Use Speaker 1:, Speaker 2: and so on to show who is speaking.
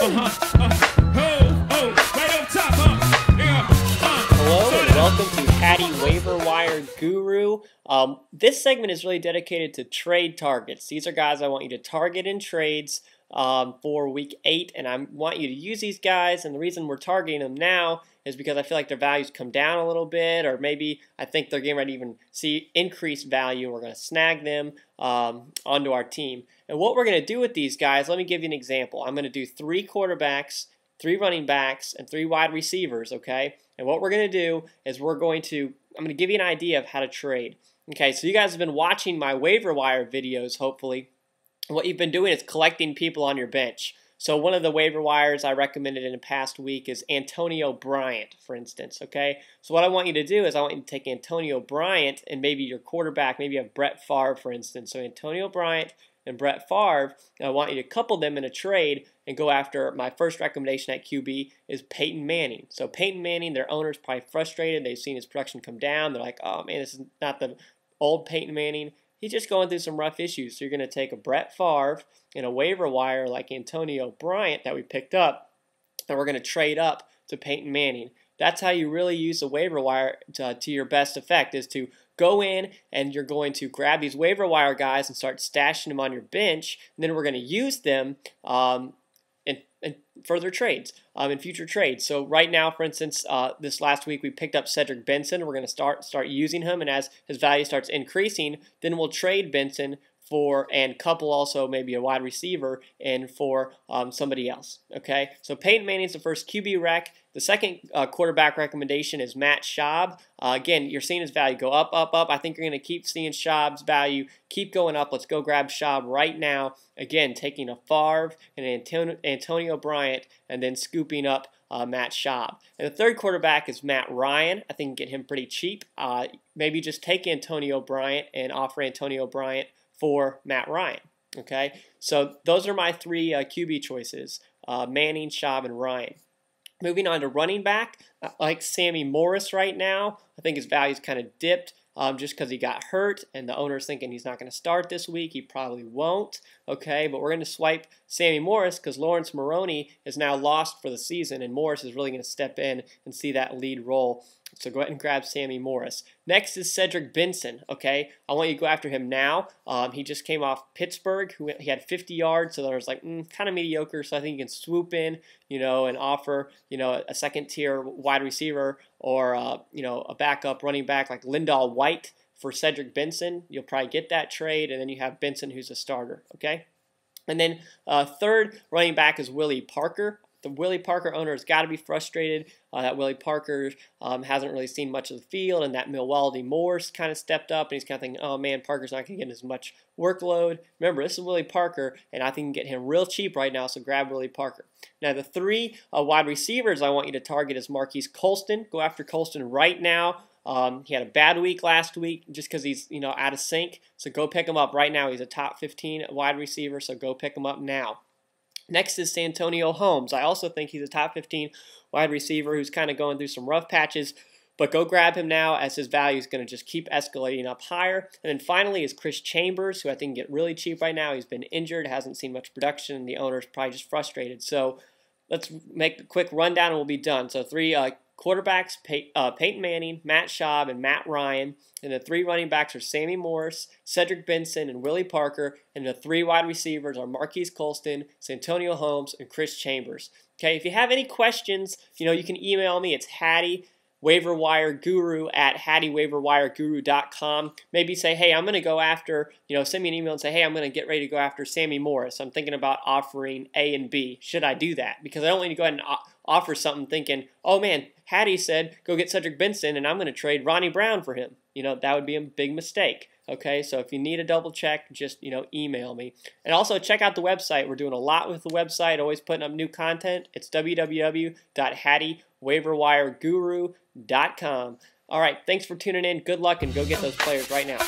Speaker 1: Hello and welcome to Hatty Waiver Wire Guru. This segment is really dedicated to trade targets. These are guys I want you to target in trades for week 8, and I want you to use these guys. And the reason we're targeting them now is because I feel like their values come down a little bit, or maybe I think they're getting ready to even see increased value, and we're going to snag them onto our team. And what we're going to do with these guys, let me give you an example. I'm going to do 3 quarterbacks, 3 running backs, and 3 wide receivers, okay? And what we're going to do is I'm going to give you an idea of how to trade. Okay, so you guys have been watching my waiver wire videos, hopefully. And what you've been doing is collecting people on your bench. So one of the waiver wires I recommended in the past week is Antonio Bryant, for instance, okay? So what I want you to do is I want you to take Antonio Bryant and maybe your quarterback, maybe you have Brett Favre, for instance. So Antonio Bryant and Brett Favre, I want you to couple them in a trade and go after, my first recommendation at QB is Peyton Manning. So Peyton Manning, their owner's probably frustrated. They've seen his production come down. They're like, oh man, this is not the old Peyton Manning. He's just going through some rough issues. So you're going to take a Brett Favre and a waiver wire like Antonio Bryant that we picked up, and we're going to trade up to Peyton Manning. That's how you really use the waiver wire to your best effect, is to go in and you're going to grab these waiver wire guys and start stashing them on your bench, and then we're going to use them in further trades, in future trades. So right now, for instance, this last week we picked up Cedric Benson. We're going to start using him, and as his value starts increasing, then we'll trade Benson and couple also maybe a wide receiver and for somebody else. Okay, so Peyton Manning's the first QB rec. The second quarterback recommendation is Matt Schaub. Again, you're seeing his value go up, up, up. I think you're going to keep seeing Schaub's value keep going up. Let's go grab Schaub right now. Again, taking a Favre and an Antonio Bryant and then scooping up Matt Schaub. And the third quarterback is Matt Ryan. I think you can get him pretty cheap. Maybe just take Antonio Bryant and offer Antonio Bryant for Matt Ryan. Okay, so those are my 3 QB choices, Manning, Schaub, and Ryan. Moving on to running back, I like Sammy Morris right now. I think his value's kind of dipped just because he got hurt, and the owner's thinking he's not going to start this week. He probably won't. Okay, but we're going to swipe Sammy Morris because Lawrence Maroney is now lost for the season, and Morris is really going to step in and see that lead role. So go ahead and grab Sammy Morris. Next is Cedric Benson, okay? I want you to go after him now. He just came off Pittsburgh. He had 50 yards, so there was like kind of mediocre, so I think you can swoop in, and offer, a second-tier wide receiver or, a backup running back like Lindahl White for Cedric Benson. You'll probably get that trade, and then you have Benson who's a starter, okay? And then third running back is Willie Parker. The Willie Parker owner has got to be frustrated that Willie Parker hasn't really seen much of the field, and that Milwaldy Moore's kind of stepped up, and he's kind of thinking, oh man, Parker's not going to get as much workload. Remember, this is Willie Parker, and I think you can get him real cheap right now, so grab Willie Parker. Now, the 3 wide receivers I want you to target is Marques Colston. Go after Colston right now. He had a bad week last week just because he's out of sync, so go pick him up right now. He's a top 15 wide receiver, so go pick him up now. Next is Santonio Holmes. I also think he's a top 15 wide receiver who's kind of going through some rough patches, but go grab him now as his value is going to just keep escalating up higher. And then finally is Chris Chambers, who I think can get really cheap right now. He's been injured, hasn't seen much production, and the owner's probably just frustrated. So let's make a quick rundown and we'll be done. So 3 quarterbacks, Peyton Manning, Matt Schaub, and Matt Ryan. And the 3 running backs are Sammy Morris, Cedric Benson, and Willie Parker. And the 3 wide receivers are Marques Colston, Santonio Holmes, and Chris Chambers. Okay, if you have any questions, you can email me. It's Hatty waiverwireguru at hattywaiverwireguru.com. Maybe say, hey, I'm going to go after, send me an email and say, hey, I'm going to get ready to go after Sammy Morris. I'm thinking about offering A and B. Should I do that? Because I don't want you to go ahead and offer something thinking, oh man, Hattie said go get Cedric Benson and I'm going to trade Ronnie Brown for him. That would be a big mistake. Okay, so if you need a double check, just email me. And also check out the website. We're doing a lot with the website, always putting up new content. It's www.hattywaiverwireguru.com. All right, thanks for tuning in. Good luck and go get those players right now.